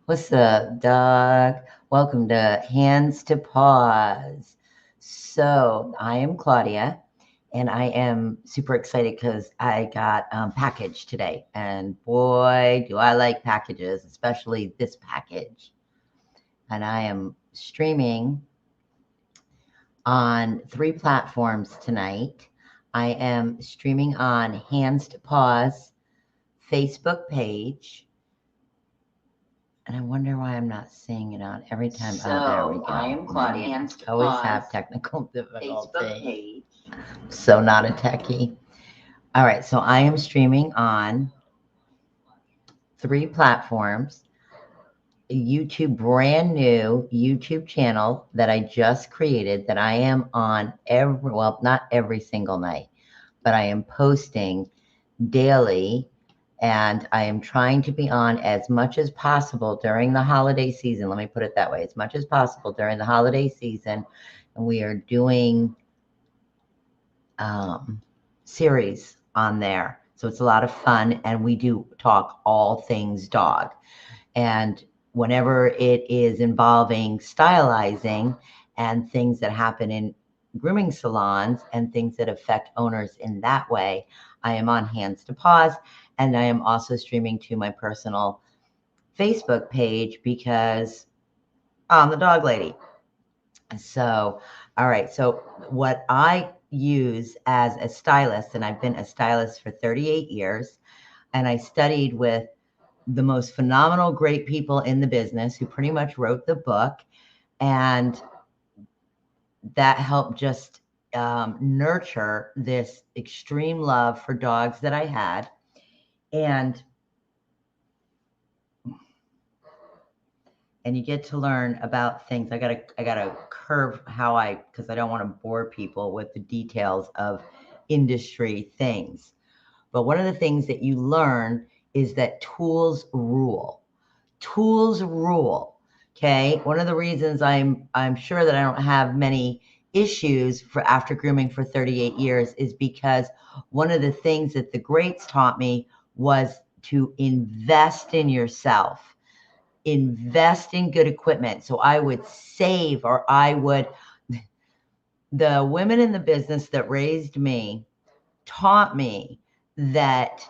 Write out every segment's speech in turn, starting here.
What's up, dog? Welcome to Hands to Paws. So, I am Claudia, and I am super excited because I got package today. And boy, do I like packages, especially this package. And I am streaming on 3 platforms tonight. I am streaming on Hands to Paws Facebook page. And I wonder why I'm not seeing it on every time. Oh, there we go. I am Claudia. Hands to always have technical difficulty. So not a techie. All right, so I am streaming on 3 platforms. A YouTube, brand new YouTube channel that I just created that I am on not every single night, but I am posting daily, and I am trying to be on as much as possible during the holiday season. Let me put it that way, as much as possible during the holiday season. And we are doing series on there. So it's a lot of fun, and we do talk all things dog. And whenever it is involving stylizing and things that happen in grooming salons and things that affect owners in that way, I am on Hands to Paws, and I am also streaming to my personal Facebook page because I'm the dog lady. So, all right. So, what I use as a stylist, and I've been a stylist for 38 years, and I studied with the most phenomenal, great people in the business who pretty much wrote the book. And that helped just nurture this extreme love for dogs that I had. And you get to learn about things. I gotta curve because I don't want to bore people with the details of industry things. But one of the things that you learn is that tools rule. Tools rule. Okay. One of the reasons I'm sure that I don't have many issues for after grooming for 38 years is because one of the things that the greats taught me was to invest in yourself, invest in good equipment. So I would save, the women in the business that raised me taught me that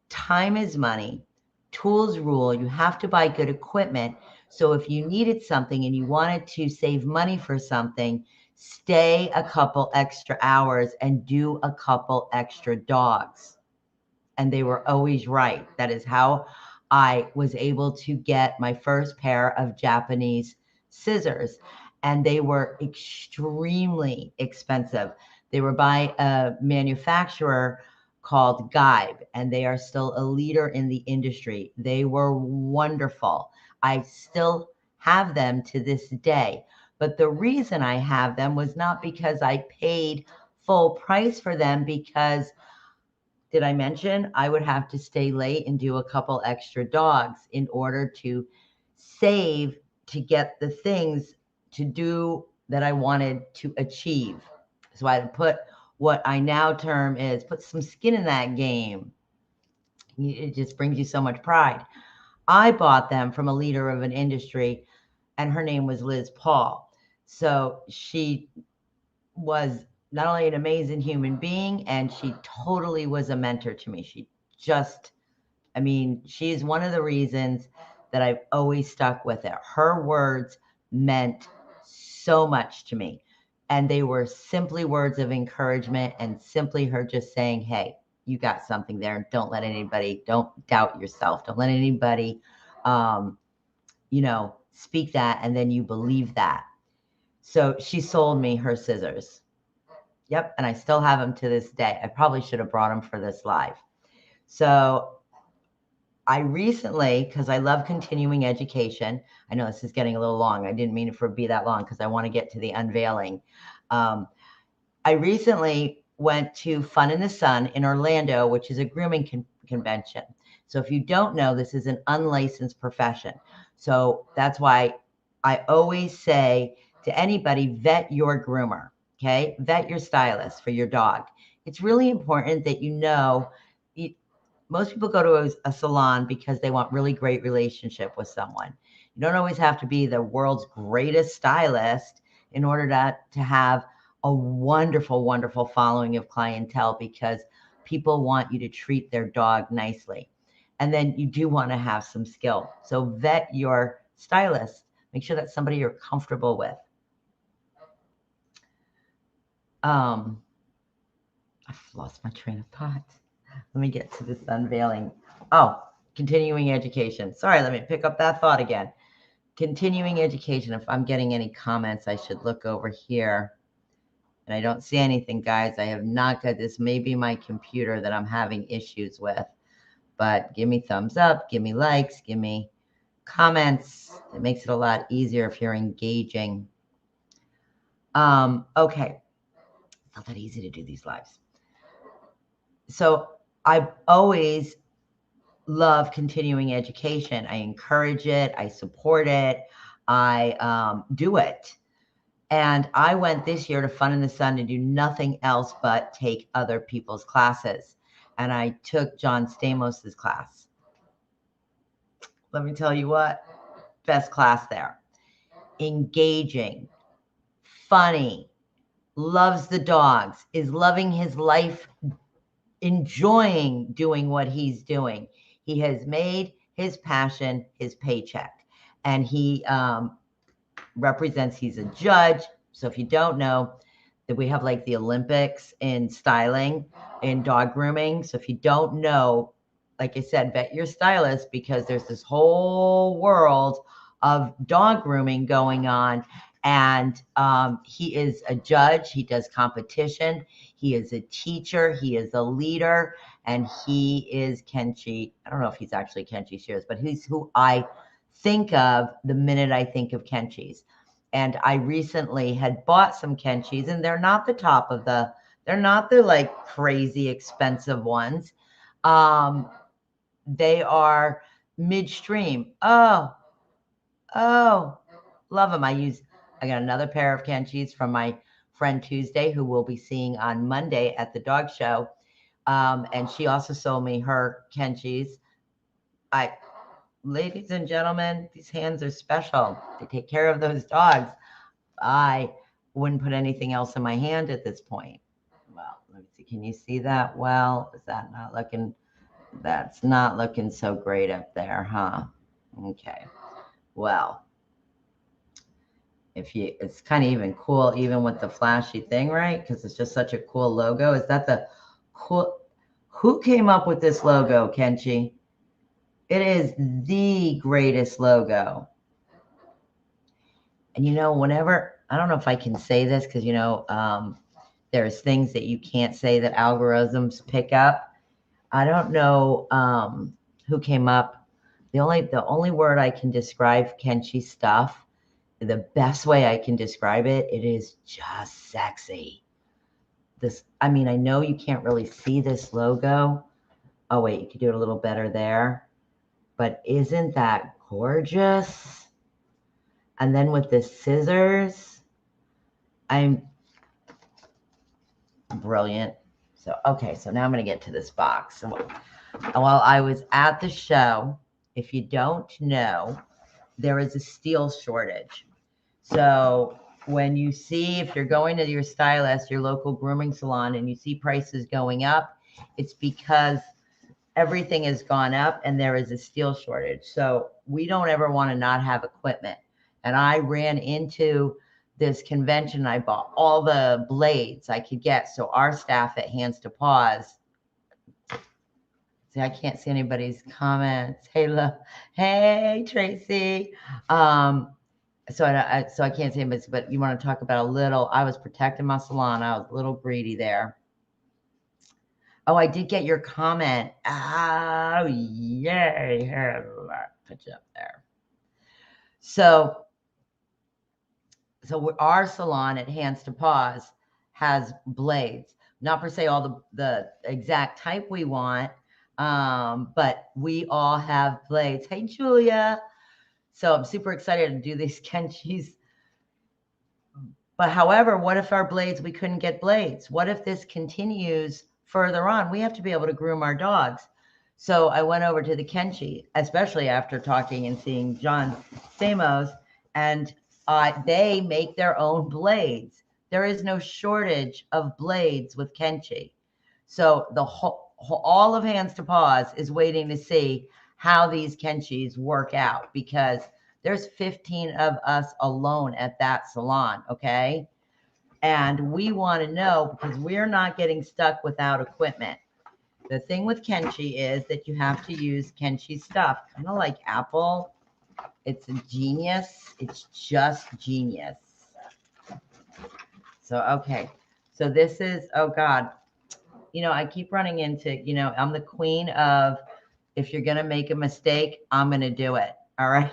time is money, tools rule. You have to buy good equipment. So if you needed something and you wanted to save money for something, stay a couple extra hours and do a couple extra dogs. And they were always right. That is how I was able to get my first pair of Japanese scissors. And they were extremely expensive. They were by a manufacturer called Guibe, and they are still a leader in the industry. They were wonderful. I still have them to this day. But the reason I have them was not because I paid full price for them, because did I mention I would have to stay late and do a couple extra dogs in order to save to get the things to do that I wanted to achieve. So I had to put what I now term is put some skin in that game. It just brings you so much pride. I bought them from a leader of an industry, and her name was Liz Paul. So she was not only an amazing human being, and she totally was a mentor to me. She's one of the reasons that I've always stuck with it. Her words meant so much to me. And they were simply words of encouragement and simply her just saying, hey, you got something there. Don't doubt yourself. Don't let anybody, speak that and then you believe that. So she sold me her scissors. Yep. And I still have them to this day. I probably should have brought them for this live. So I recently, because I love continuing education, I know this is getting a little long. I didn't mean it for it to be that long because I want to get to the unveiling. I recently went to Fun in the Sun in Orlando, which is a grooming convention. So if you don't know, this is an unlicensed profession. So that's why I always say to anybody, vet your groomer. Okay. Vet your stylist for your dog. It's really important that most people go to a salon because they want really great relationship with someone. You don't always have to be the world's greatest stylist in order to have a wonderful, wonderful following of clientele, because people want you to treat their dog nicely. And then you do want to have some skill. So vet your stylist. Make sure that's somebody you're comfortable with. I've lost my train of thought. Let me get to this unveiling. Oh, continuing education. Sorry, let me pick up that thought again. Continuing education. If I'm getting any comments, I should look over here. And I don't see anything, guys. I have not got this. Maybe my computer that I'm having issues with. But give me thumbs up, give me likes, give me comments. It makes it a lot easier if you're engaging. Okay. It's not that easy to do these lives. So I've always loved continuing education. I encourage it. I support it. I do it. And I went this year to Fun in the Sun to do nothing else but take other people's classes. And I took John Stamos's class. Let me tell you what, best class there. Engaging, funny, loves the dogs, is loving his life, enjoying doing what he's doing. He has made his passion his paycheck. And he represents, he's a judge. So if you don't know, that we have like the Olympics in styling, in dog grooming. So if you don't know, like I said, vet your stylist, because there's this whole world of dog grooming going on. And he is a judge. He does competition. He is a teacher. He is a leader. And he is Kenchii. I don't know if he's actually Kenchii Shears, but he's who I think of the minute I think of Kenchiis. And I recently had bought some Kenchiis, and they're not the top of the, they're not the like crazy expensive ones. They are midstream. Oh, love them. I got another pair of Kenchiis from my friend Tuesday, who we'll be seeing on Monday at the dog show. And she also sold me her Kenchiis. Ladies and gentlemen, these hands are special. They take care of those dogs. I wouldn't put anything else in my hand at this point. Well, let me see. Can you see that well? Is that not looking? That's not looking so great up there, huh? Okay. Well, it's kind of even cool, even with the flashy thing, right? Because it's just such a cool logo. Is that the cool? Who came up with this logo, Kenshi? It is the greatest logo. And whenever, I don't know if I can say this, because there's things that you can't say that algorithms pick up. I don't know who came up. The only word I can describe Kenshi stuff, the best way I can describe it, it is just sexy. I know you can't really see this logo. Oh wait, you could do it a little better there. But isn't that gorgeous? And then with the scissors, I'm brilliant. So, okay, so now I'm going to get to this box. So, while I was at the show, if you don't know, there is a steel shortage. So when you see, if you're going to your stylist, your local grooming salon, and you see prices going up, it's because everything has gone up and there is a steel shortage. So we don't ever want to not have equipment. And I ran into this convention. I bought all the blades I could get. So our staff at Hands to Paws, see, I can't see anybody's comments. Hey, Tracy. So I can't see anybody's, but you want to talk about a little, I was protecting my salon. I was a little greedy there. Oh, I did get your comment. Oh, yay. Here, put you up there. So our salon at Hands to Paws has blades. Not per se all the exact type we want, but we all have blades. Hey, Julia. So I'm super excited to do these Kenchis. But however, what if our blades, we couldn't get blades? What if this continues further on? We have to be able to groom our dogs. So I went over to the Kenchi, especially after talking and seeing John Stamos, and they make their own blades. There is no shortage of blades with Kenchi. So the all of Hands to Paws is waiting to see how these Kenchis work out, because there's 15 of us alone at that salon, okay? And we want to know, because we're not getting stuck without equipment. The thing with Kenchi is that you have to use Kenchi stuff, kind of like Apple. It's a genius. It's just genius. So, okay. So this is, oh God, you know, I keep running into, you know, I'm the queen of, if you're going to make a mistake, I'm going to do it. All right.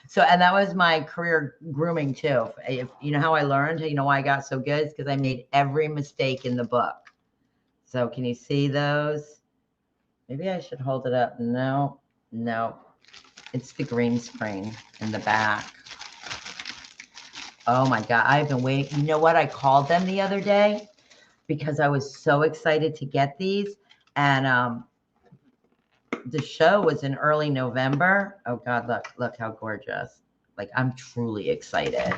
So, and that was my career grooming too. If, you know how I learned, you know why I got so good? It's because I made every mistake in the book. So can you see those? Maybe I should hold it up. No, no. It's the green screen in the back. Oh my God. I've been waiting. You know what? I called them the other day because I was so excited to get these. And the show was in early November. Oh God, look how gorgeous. Like, I'm truly excited.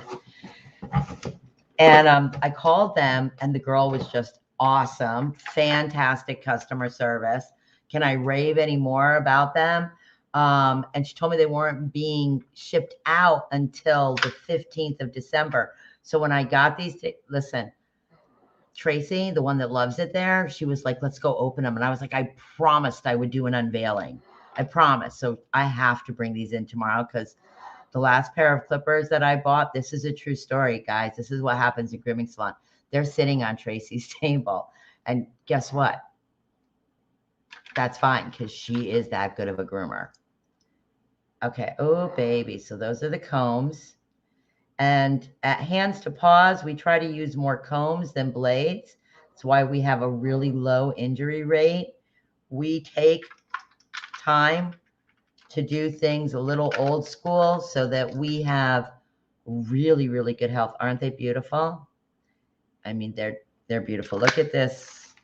And I called them, and the girl was just awesome. Fantastic customer service. Can I rave any more about them? And she told me they weren't being shipped out until the 15th of December. So when I got these, listen, Tracy, the one that loves it there, she was like, let's go open them. And I was like, I promised I would do an unveiling. I promised. So I have to bring these in tomorrow, because the last pair of clippers that I bought, this is a true story, guys. This is what happens in grooming salon. They're sitting on Tracy's table. And guess what? That's fine, because she is that good of a groomer. Okay. Oh, baby. So those are the combs. And at Hands to Paws, we try to use more combs than blades. That's why we have a really low injury rate. We take time to do things a little old school so that we have really, really good health. Aren't they beautiful? I mean, they're beautiful. Look at this.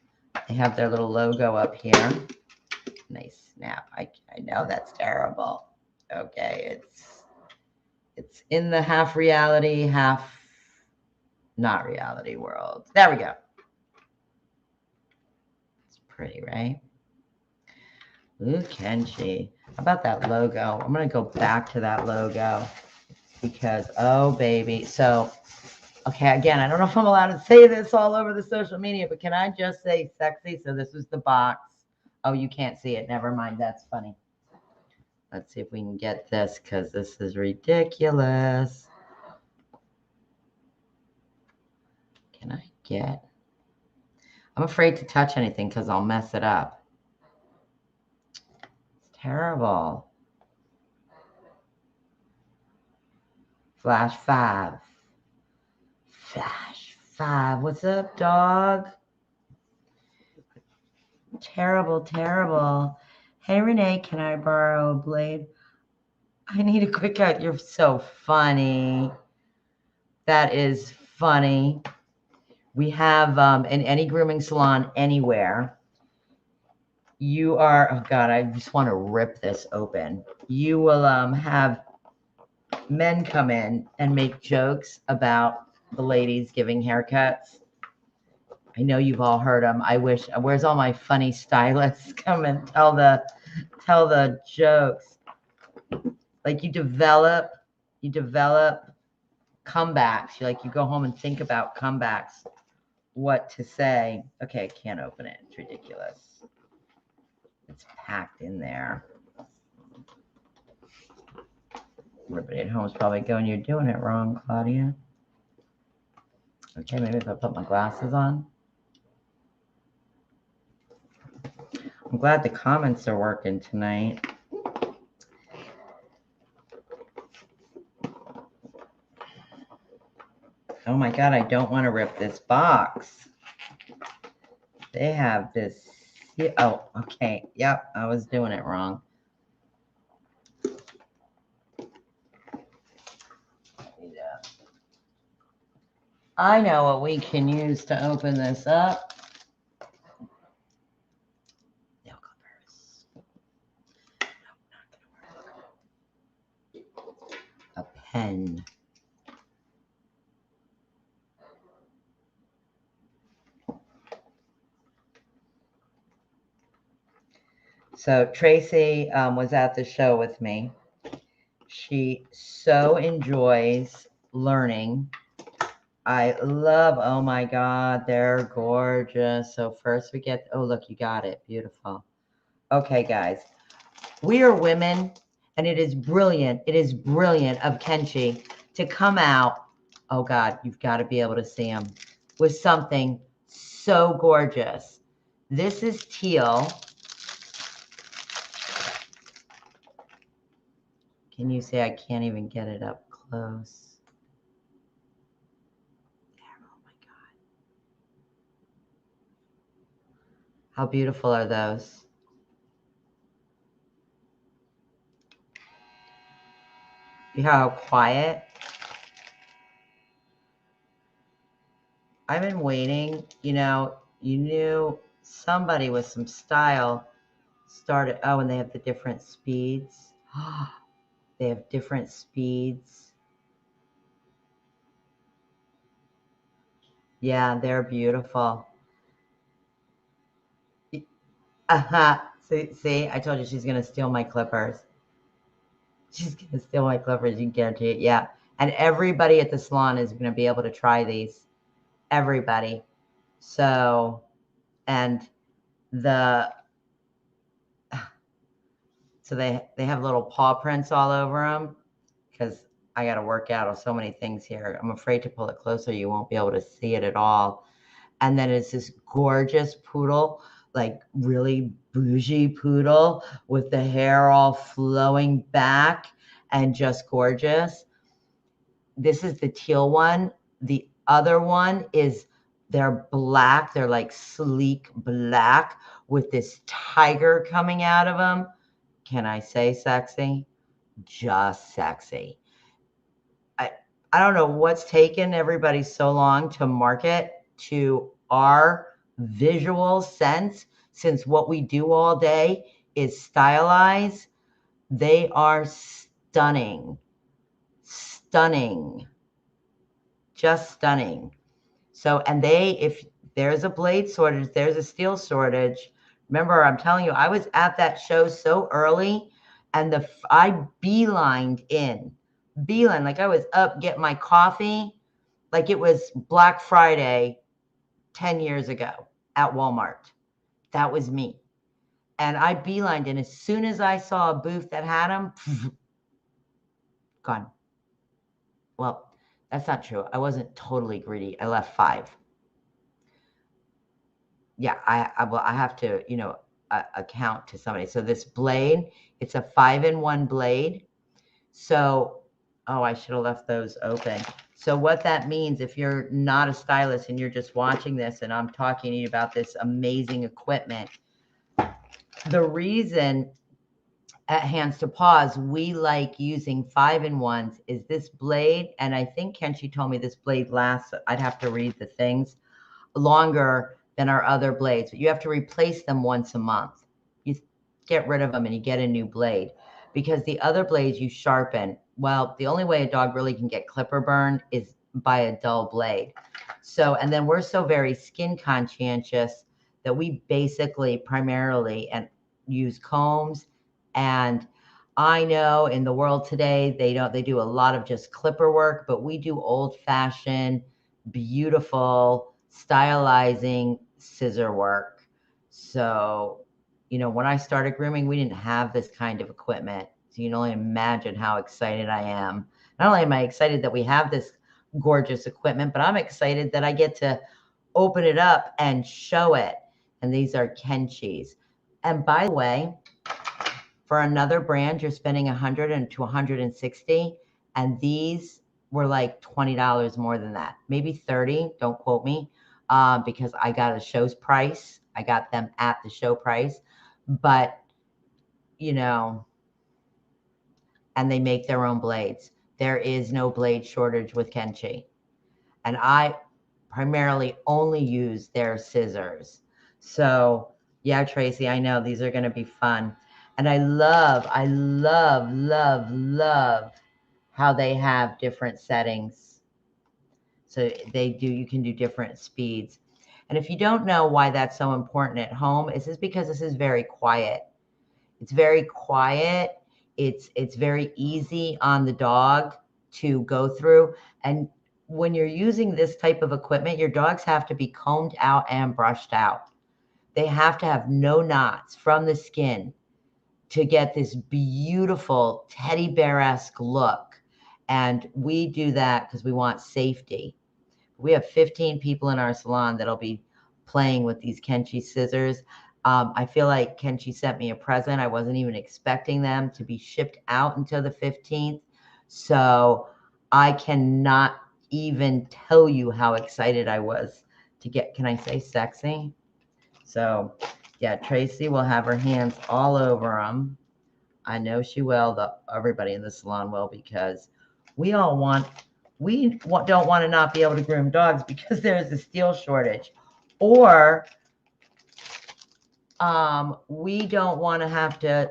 They have their little logo up here. Nice snap. I know that's terrible. Okay, it's in the half reality, half not reality world. There we go. It's pretty, right? Ooh, Kenshi. How about that logo? I'm going to go back to that logo because, oh, baby. So, okay, again, I don't know if I'm allowed to say this all over the social media, but can I just say sexy? So this was the box. Oh, you can't see it. Never mind. That's funny. Let's see if we can get this, because this is ridiculous. Can I get? I'm afraid to touch anything because I'll mess it up. It's terrible. Flash 5. Flash 5. What's up, dog? Terrible, terrible. Hey, Renee, can I borrow a blade? I need a quick cut. You're so funny. That is funny. We have in any grooming salon anywhere, you are, oh God, I just want to rip this open. You will have men come in and make jokes about the ladies giving haircuts. I know you've all heard them. I wish, where's all my funny stylists come and tell the jokes. Like you develop comebacks. You go home and think about comebacks, what to say. Okay, I can't open it. It's ridiculous. It's packed in there. Everybody at home is probably going, you're doing it wrong, Claudia. Okay, maybe if I put my glasses on. I'm glad the comments are working tonight. Oh my God, I don't want to rip this box. They have this. Oh, okay. Yep, I was doing it wrong. I know what we can use to open this up. Nail clippers. pen. So Tracy was at the show with me. She so enjoys learning. I love, oh my God, they're gorgeous. So first we get, oh, look, you got it. Beautiful. Okay, guys, we are women, and it is brilliant. It is brilliant of Kenshi to come out. Oh God, you've got to be able to see him with something so gorgeous. This is teal. Can you see? I can't even get it up close. There, oh my God. How beautiful are those? You hear how quiet? I've been waiting, you know, you knew somebody with some style started, oh, and they have the different speeds. They have different speeds. Yeah, they're beautiful. Uh-huh. See, I told you she's going to steal my clippers. She's going to steal my clippers. You can guarantee it. Yeah. And everybody at the salon is going to be able to try these. Everybody. So, and the, so they have little paw prints all over them because I got to work out so many things here. I'm afraid to pull it closer. You won't be able to see it at all. And then it's this gorgeous poodle, like really bougie poodle with the hair all flowing back and just gorgeous. This is the teal one. The other one is they're black. They're like sleek black with this tiger coming out of them. Can I say sexy? Just sexy. I don't know what's taken everybody so long to market to our visual sense, since what we do all day is stylize. They are stunning, stunning, just stunning. So, and if there's a blade shortage, there's a steel shortage. Remember, I'm telling you, I was at that show so early, and I beelined in. Beeline, like I was up getting my coffee, like it was Black Friday 10 years ago at Walmart. That was me. And I beelined in. As soon as I saw a booth that had them, gone. Well, that's not true. I wasn't totally greedy. I left 5. Yeah, I have to, you know, account to somebody. So this blade, it's a 5-in-1 blade. So, oh, I should have left those open. So what that means, if you're not a stylist and you're just watching this and I'm talking to you about this amazing equipment, the reason at Hands to Paws we like using 5-in-1s is this blade, and I think Kenshi told me this blade lasts, I'd have to read the things, longer than our other blades, but you have to replace them once a month. You get rid of them and you get a new blade, because the other blades you sharpen. Well, the only way a dog really can get clipper burned is by a dull blade. So, and then we're so very skin conscientious that we basically primarily and use combs. And I know in the world today, they do a lot of just clipper work, but we do old fashioned, beautiful, stylizing scissor work. So, you know, when I started grooming, we didn't have this kind of equipment. So you can only imagine how excited I am. Not only am I excited that we have this gorgeous equipment, but I'm excited that I get to open it up and show it. And these are Kenchi's. And by the way, for another brand, you're spending $100 to $160, and these were like $20 more than that, maybe 30. Don't quote me, because I got a show's price. I got them at the show price, but you know, and they make their own blades. There is no blade shortage with Kenchi, and I primarily only use their scissors. So yeah, Tracy, I know these are going to be fun. And I love, love how they have different settings. So you can do different speeds. And if you don't know why that's so important at home, it's just because this is very quiet. It's very quiet. It's very easy on the dog to go through. And when you're using this type of equipment, your dogs have to be combed out and brushed out. They have to have no knots from the skin to get this beautiful teddy bear-esque look. And we do that because we want safety. We have 15 people in our salon that'll be playing with these Kenchii scissors. I feel like Kenshi sent me a present. I wasn't even expecting them to be shipped out until the 15th. So I cannot even tell you how excited I was to get, can I say sexy? So yeah, Tracy will have her hands all over them. I know she will. Everybody in the salon will, because we don't want to not be able to groom dogs because there's a steel shortage, or we don't want to have to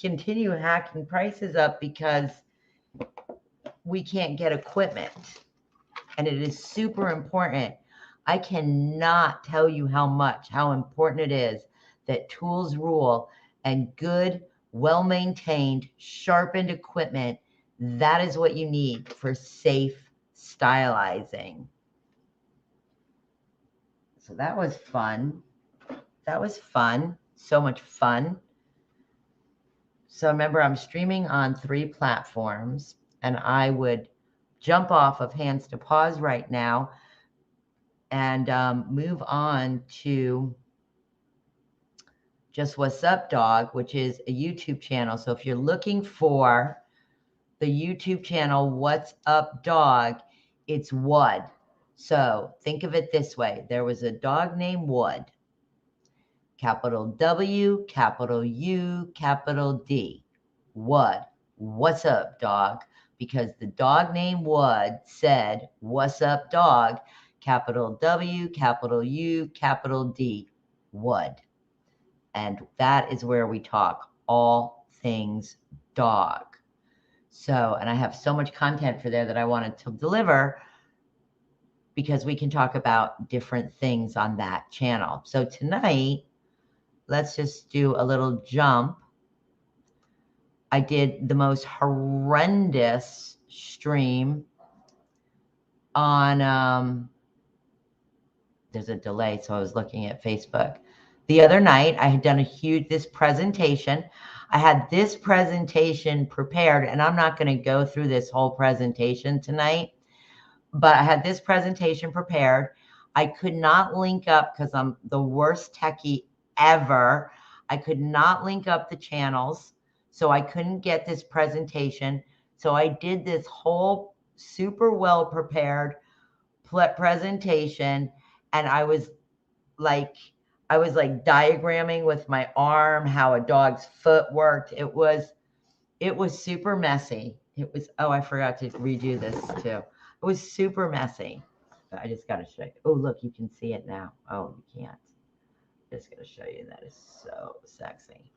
continue hacking prices up because we can't get equipment. And it is super important. I cannot tell you how important it is that tools rule and good, well-maintained, sharpened equipment. That is what you need for safe stylizing. So that was fun. That was fun. So much fun. So remember, I'm streaming on 3 platforms, and I would jump off of Hands to Paws right now and move on to Just What's Up Dog, which is a YouTube channel. So if you're looking for the YouTube channel What's Up Dog, it's Wood. So think of it this way. There was a dog named Wood. Capital W, capital U, capital D. Wood. What's up, dog? Because the dog named Wood said, what's up, dog? Capital W, capital U, capital D. Wood. And that is where we talk all things dog. So, and I have so much content for there that I wanted to deliver, because we can talk about different things on that channel. So tonight, let's just do a little jump. I did the most horrendous stream on, there's a delay, so I was looking at Facebook. The other night, I had done this presentation. I had this presentation prepared, and I'm not going to go through this whole presentation tonight, but I had this presentation prepared. I could not link up because I'm the worst techie ever. I could not link up the channels, so I couldn't get this presentation. So I did this whole super well prepared presentation, and I was like diagramming with my arm how a dog's foot worked. It was super messy. It was, oh, I forgot to redo this too. It was super messy. I just got to show you. Oh, look, you can see it now. Oh, you can't. Just going to show you. That is so sexy.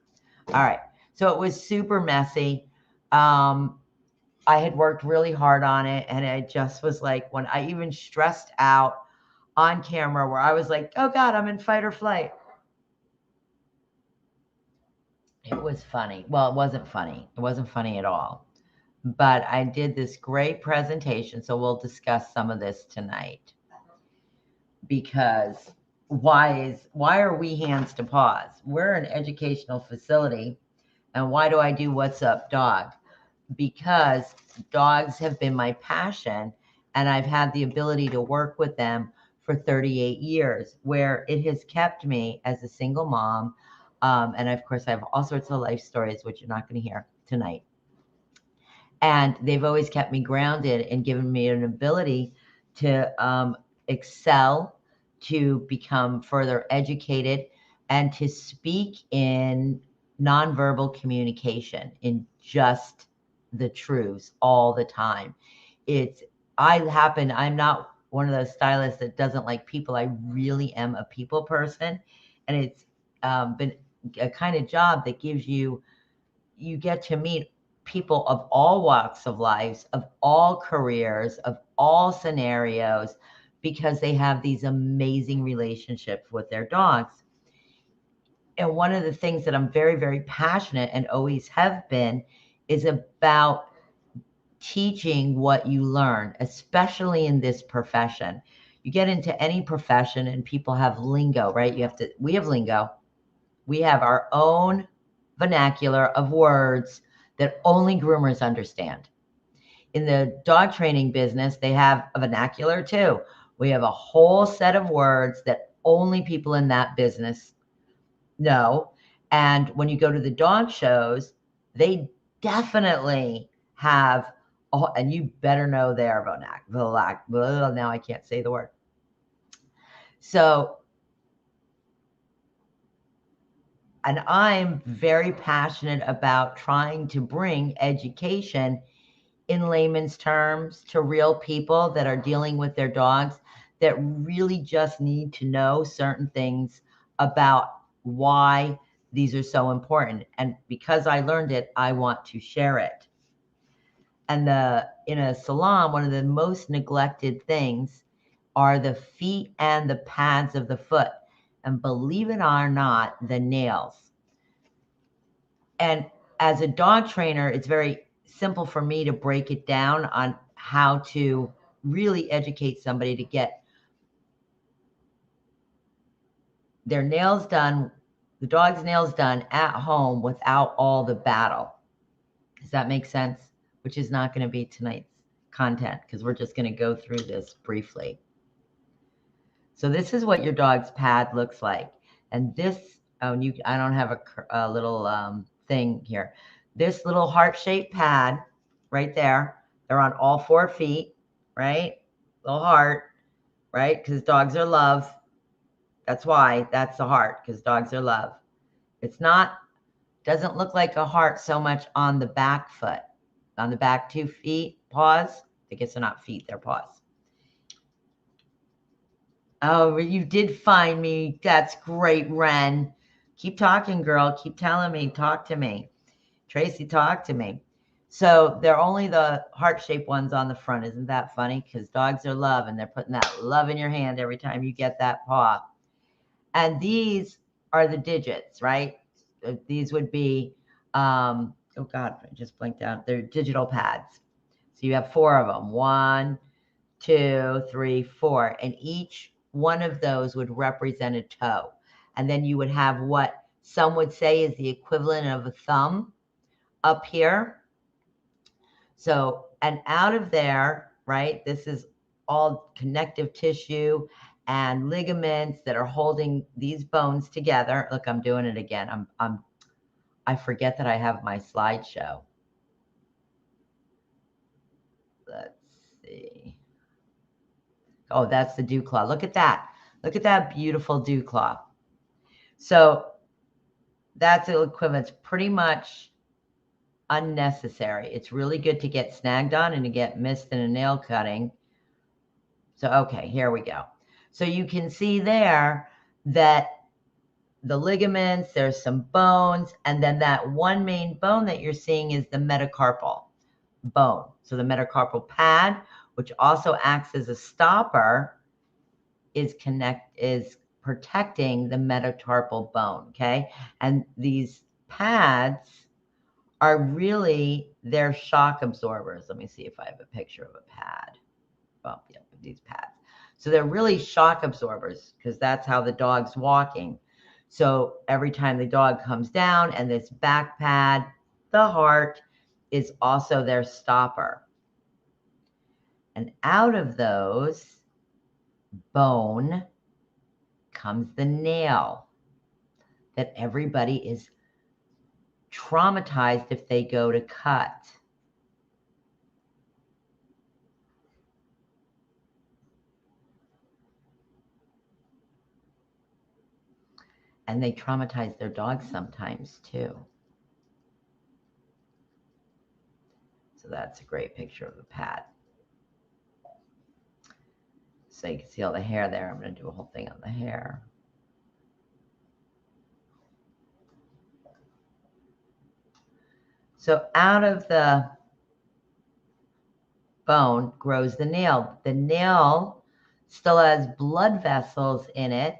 All right. So it was super messy. I had worked really hard on it, and it just was like, when I even stressed out on camera, where I was like, oh God, I'm in fight or flight. It was funny. Well, it wasn't funny. It wasn't funny at all. But I did this great presentation. So we'll discuss some of this tonight. Because why are we Hands to Paws? We're an educational facility. And why do I do What's Up Dog? Because dogs have been my passion, and I've had the ability to work with them for 38 years, where it has kept me as a single mom. And of course, I have all sorts of life stories, which you're not going to hear tonight. And they've always kept me grounded and given me an ability to excel, to become further educated, and to speak in nonverbal communication, in just the truths all the time. I'm not one of those stylists that doesn't like people. I really am a people person. And it's been a kind of job that gives you get to meet people of all walks of life, of all careers, of all scenarios, because they have these amazing relationships with their dogs. And one of the things that I'm very, very passionate and always have been is about teaching what you learn, especially in this profession. You get into any profession and people have lingo, right? We have lingo. We have our own vernacular of words that only groomers understand. In the dog training business, they have a vernacular too. We have a whole set of words that only people in that business know. And when you go to the dog shows, they definitely have, and you better know their vernacular. Now I can't say the word. So, and I'm very passionate about trying to bring education in layman's terms to real people that are dealing with their dogs that really just need to know certain things about why these are so important. And because I learned it, I want to share it. And in a salon, one of the most neglected things are the feet and the pads of the foot. And believe it or not, the nails. And as a dog trainer, it's very simple for me to break it down on how to really educate somebody to get their nails done, the dog's nails done at home without all the battle. Does that make sense? Which is not going to be tonight's content because we're just going to go through this briefly. So this is what your dog's pad looks like. And this, I don't have a little thing here. This little heart-shaped pad right there, they're on all 4 feet, right? Little heart, right? Because dogs are love. That's why that's the heart, because dogs are love. It's not, doesn't look like a heart so much on the back foot. On the back 2 feet, paws. I guess they're not feet, they're paws. Oh, you did find me. That's great, Ren. Keep talking, girl. Keep telling me. Talk to me. Tracy, talk to me. So they're only the heart-shaped ones on the front. Isn't that funny? Because dogs are love, and they're putting that love in your hand every time you get that paw. And these are the digits, right? These would be, oh God, I just blinked out. They're digital pads. So you have 4 of them. 1, 2, 3, 4. And each one of those would represent a toe. And then you would have what some would say is the equivalent of a thumb up here. So, and out of there, right, this is all connective tissue and ligaments that are holding these bones together. Look, I'm doing it again. I forget that I have my slideshow. Let's see. Oh, that's the dew claw. Look at that. Look at that beautiful dew claw. So that's the equivalent. It's pretty much unnecessary. It's really good to get snagged on and to get missed in a nail cutting. So, okay, here we go. So you can see there that the ligaments, there's some bones, and then that one main bone that you're seeing is the metacarpal bone. So the metacarpal pad, which also acts as a stopper, is protecting the metatarpal bone, okay? And these pads are really their shock absorbers. Let me see if I have a picture of a pad. Well, yeah, these pads. So they're really shock absorbers because that's how the dog's walking. So every time the dog comes down, and this back pad, the heart, is also their stopper. And out of those bone comes the nail that everybody is traumatized if they go to cut. And they traumatize their dogs sometimes too. So that's a great picture of a pad. So you can see all the hair there. I'm going to do a whole thing on the hair. So out of the bone grows the nail. The nail still has blood vessels in it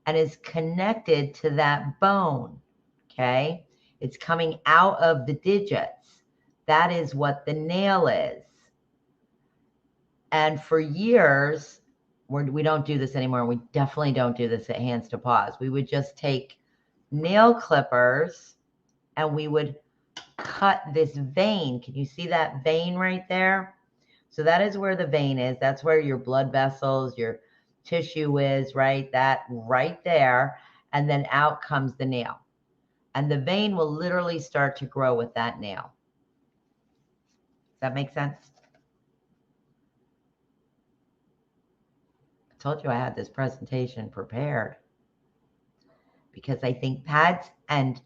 and is connected to that bone, okay? It's coming out of the digits. That is what the nail is. And for years, we don't do this anymore. We definitely don't do this at Hands to Paws. We would just take nail clippers and we would cut this vein. Can you see that vein right there? So that is where the vein is. That's where your blood vessels, your tissue is, right? That right there. And then out comes the nail. And the vein will literally start to grow with that nail. Does that make sense? I told you I had this presentation prepared because I think pads and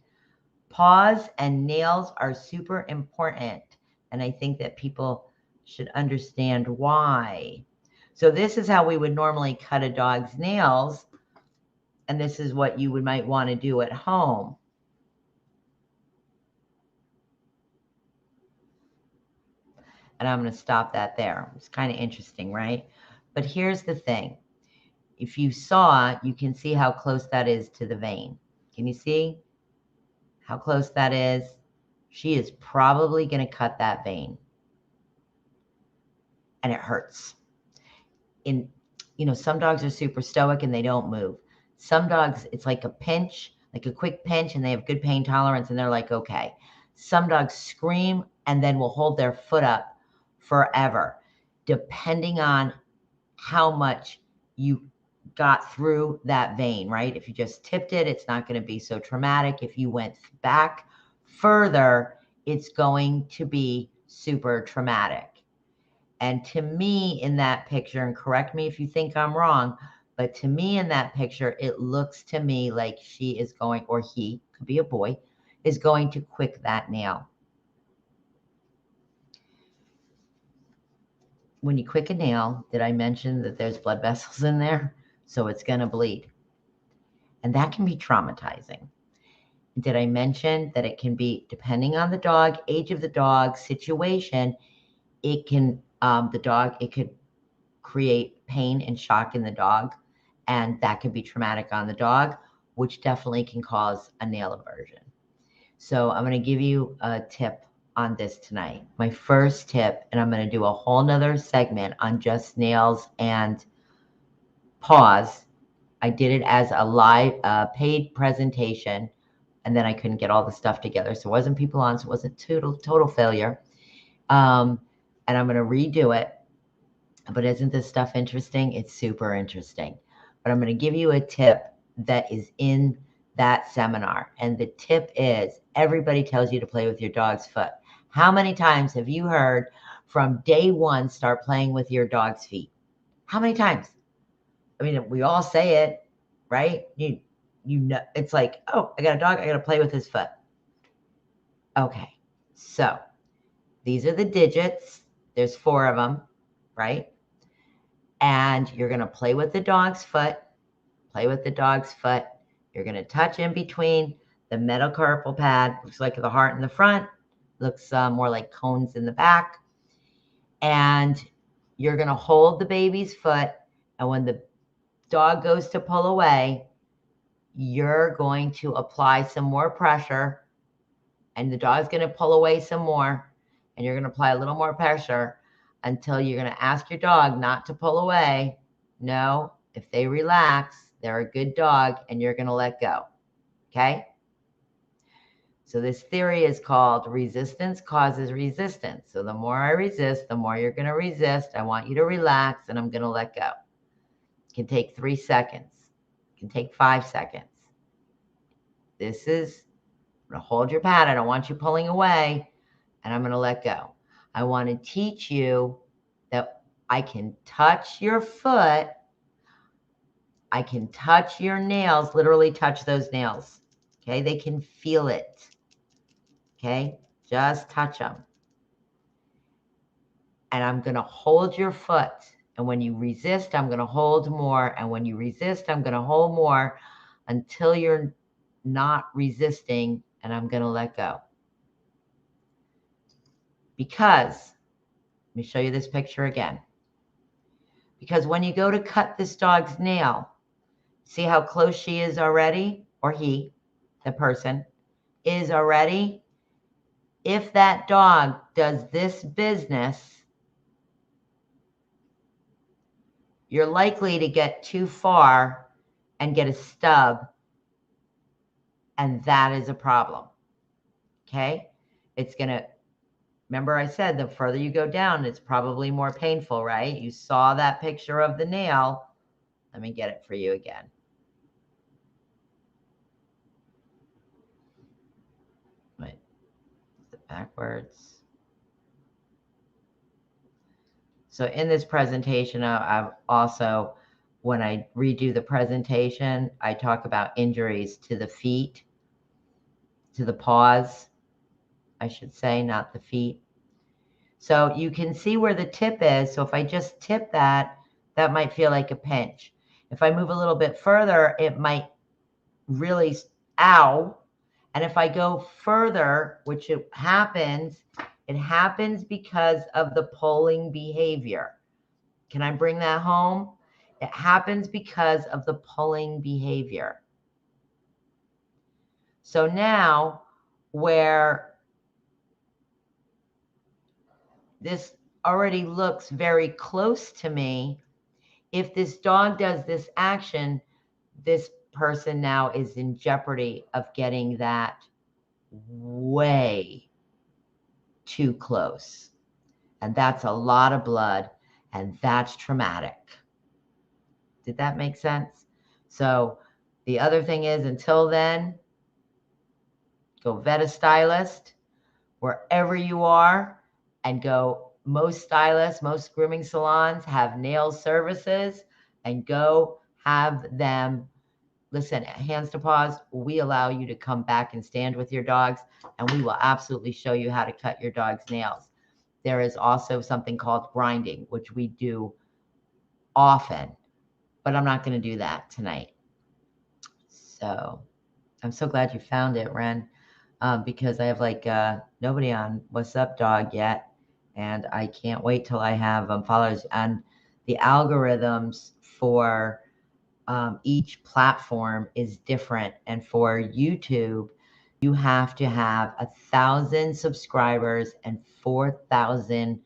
paws and nails are super important. And I think that people should understand why. So this is how we would normally cut a dog's nails. And this is what you might want to do at home. And I'm going to stop that there. It's kind of interesting, right? But here's the thing. If you saw, you can see how close that is to the vein. Can you see how close that is? She is probably going to cut that vein. And it hurts. Some dogs are super stoic and they don't move. Some dogs, it's like a pinch, like a quick pinch, and they have good pain tolerance and they're like, okay. Some dogs scream and then will hold their foot up forever, depending on how much you got through that vein, right? If you just tipped it, it's not going to be so traumatic. If you went back further, it's going to be super traumatic. And to me in that picture, and correct me if you think I'm wrong, but to me in that picture, it looks to me like she is going, or he, could be a boy, is going to quick that nail. When you quick a nail, did I mention that there's blood vessels in there? So it's going to bleed. And that can be traumatizing. Did I mention that it can be, depending on the dog, age of the dog, situation, it can, it could create pain and shock in the dog. And that can be traumatic on the dog, which definitely can cause a nail aversion. So I'm going to give you a tip on this tonight. My first tip, and I'm going to do a whole nother segment on just nails and paws. I did it as a live paid presentation, and then I couldn't get all the stuff together. So it wasn't people on, so it wasn't total failure. And I'm going to redo it. But isn't this stuff interesting? It's super interesting. But I'm going to give you a tip that is in that seminar. And the tip is, everybody tells you to play with your dog's foot. How many times have you heard from day one, start playing with your dog's feet? How many times? I mean, we all say it, right? You know, it's like, oh, I got a dog, I got to play with his foot. Okay, so these are the digits. There's 4 of them, right? And you're going to play with the dog's foot, play with the dog's foot. You're going to touch in between the metacarpal pad, looks like the heart in the front, looks more like cones in the back. And you're going to hold the baby's foot. And when the dog goes to pull away, you're going to apply some more pressure. And the dog's going to pull away some more. And you're going to apply a little more pressure until you're going to ask your dog not to pull away. No, if they relax, they're a good dog, and you're going to let go. Okay? So this theory is called resistance causes resistance. So the more I resist, the more you're going to resist. I want you to relax, and I'm going to let go. It can take 3 seconds. It can take 5 seconds. This is, I'm going to hold your pad. I don't want you pulling away, and I'm going to let go. I want to teach you that I can touch your foot. I can touch your nails, literally touch those nails. Okay, they can feel it. Okay, just touch them. And I'm going to hold your foot. And when you resist, I'm going to hold more. And when you resist, I'm going to hold more until you're not resisting, and I'm going to let go. Because, let me show you this picture again. Because when you go to cut this dog's nail, see how close she is already? Or he, the person, is already? If that dog does this business, you're likely to get too far and get a stub, and that is a problem. Okay? It's going to, remember I said the further you go down, it's probably more painful, right? You saw that picture of the nail. Let me get it for you again. Wait, is it backwards? So in this presentation, I've also, when I redo the presentation, I talk about injuries to the feet, to the paws, I should say, not the feet. So you can see where the tip is. So if I just tip that, that might feel like a pinch. If I move a little bit further, it might really, ow. And if I go further, which it happens because of the pulling behavior. Can I bring that home? It happens because of the pulling behavior. So now, where this already looks very close to me, if this dog does this action, this person now is in jeopardy of getting that way too close. And that's a lot of blood, and that's traumatic. Did that make sense? So the other thing is, until then, go vet a stylist wherever you are, and go. Most stylists, most grooming salons have nail services, and go have them. Listen, hands to paws, we allow you to come back and stand with your dogs, and we will absolutely show you how to cut your dog's nails. There is also something called grinding, which we do often, but I'm not going to do that tonight. So I'm so glad you found it, Ren, because I have like nobody on What's Up Dog yet, and I can't wait till I have followers. And the algorithms for each platform is different. And for YouTube, you have to have 1,000 subscribers and 4,000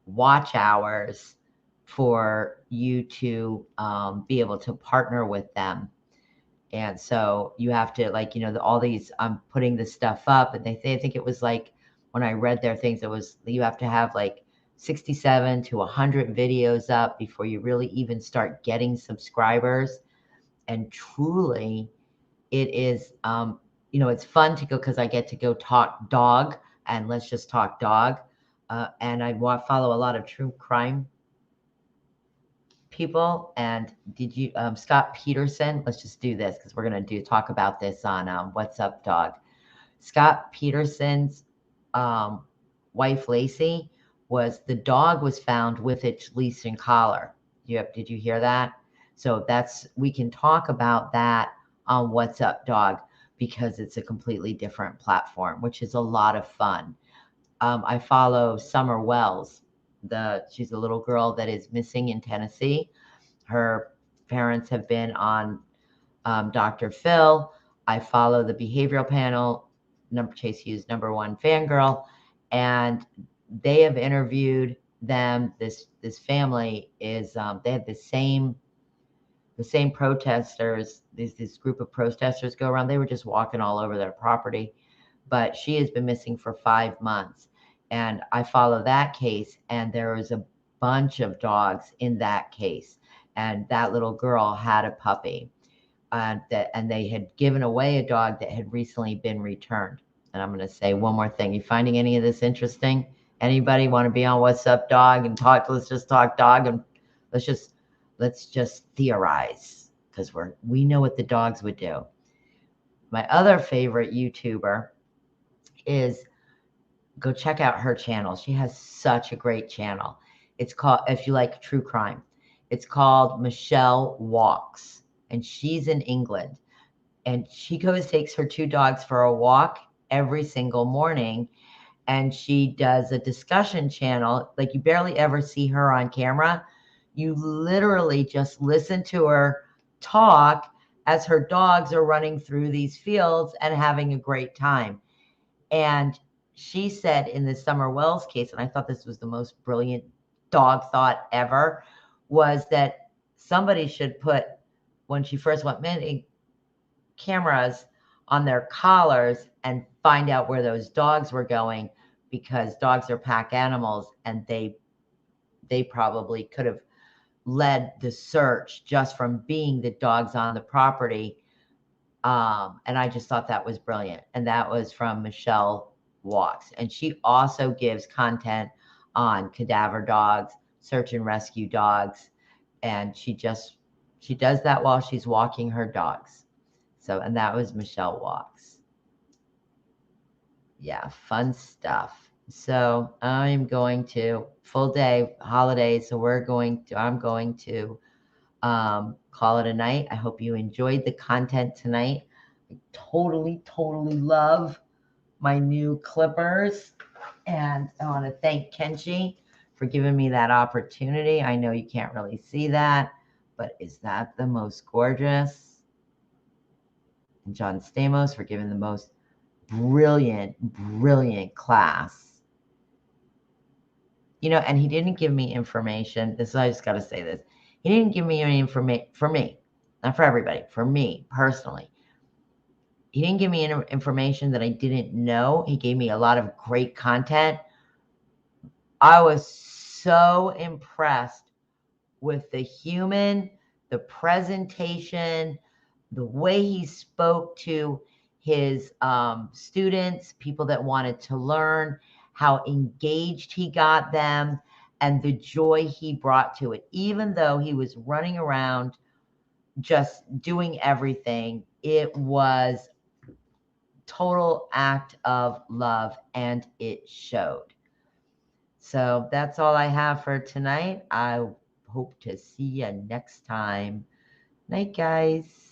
watch hours for you to be able to partner with them. And so you have to, like, you know, all these, I'm putting this stuff up, and I think it was like, when I read their things, it was, you have to have like 67 to 100 videos up before you really even start getting subscribers. And truly, it is, you know, it's fun to go, because I get to go talk dog, and let's just talk dog. And I follow a lot of true crime people. And did you, Scott Peterson, let's just do this, because we're going to talk about this on What's Up Dog. Scott Peterson's wife, Lacey, the dog was found with its leash and collar. Did you hear that? So we can talk about that on What's Up Dog, because it's a completely different platform, which is a lot of fun. I follow Summer Wells. She's a little girl that is missing in Tennessee. Her parents have been on Dr. Phil. I follow the behavioral panel, Chase Hughes, #1 fangirl, and they have interviewed them. This family is they have the same protesters. This group of protesters go around. They were just walking all over their property, but she has been missing for 5 months. And I follow that case, and there was a bunch of dogs in that case. And that little girl had a puppy, and they had given away a dog that had recently been returned. And I'm going to say one more thing. You finding any of this interesting? Anybody want to be on What's Up Dog and talk? Let's just talk dog, and let's just theorize, because we know what the dogs would do. My other favorite YouTuber is, go check out her channel. She has such a great channel. It's called, if you like true crime, it's called Michelle Walks, and she's in England, and she takes her 2 dogs for a walk every single morning. and she does a discussion channel. Like, you barely ever see her on camera. You literally just listen to her talk as her dogs are running through these fields and having a great time. And she said in the Summer Wells case, and I thought this was the most brilliant dog thought ever, was that somebody should put, when she first went missing, cameras on their collars and find out where those dogs were going, because dogs are pack animals, and they probably could have led the search just from being the dogs on the property. And I just thought that was brilliant. And that was from Michelle Walks. And she also gives content on cadaver dogs, search and rescue dogs. And she does that while she's walking her dogs. So, and that was Michelle Walks. Yeah, fun stuff. So I'm going to, full day, holidays. So I'm going to call it a night. I hope you enjoyed the content tonight. I totally love my new clippers. And I want to thank Kenshi for giving me that opportunity. I know you can't really see that, but is that the most gorgeous? And John Stamos for giving the most brilliant class. You know, and he didn't give me information. I just got to say this. He didn't give me any information for me, not for everybody, for me personally. He didn't give me any information that I didn't know. He gave me a lot of great content. I was so impressed with the human, the presentation, the way he spoke to his students, people that wanted to learn, how engaged he got them, and the joy he brought to it. Even though he was running around just doing everything, it was total act of love, and it showed. So that's all I have for tonight. I hope to see you next time. Night, guys.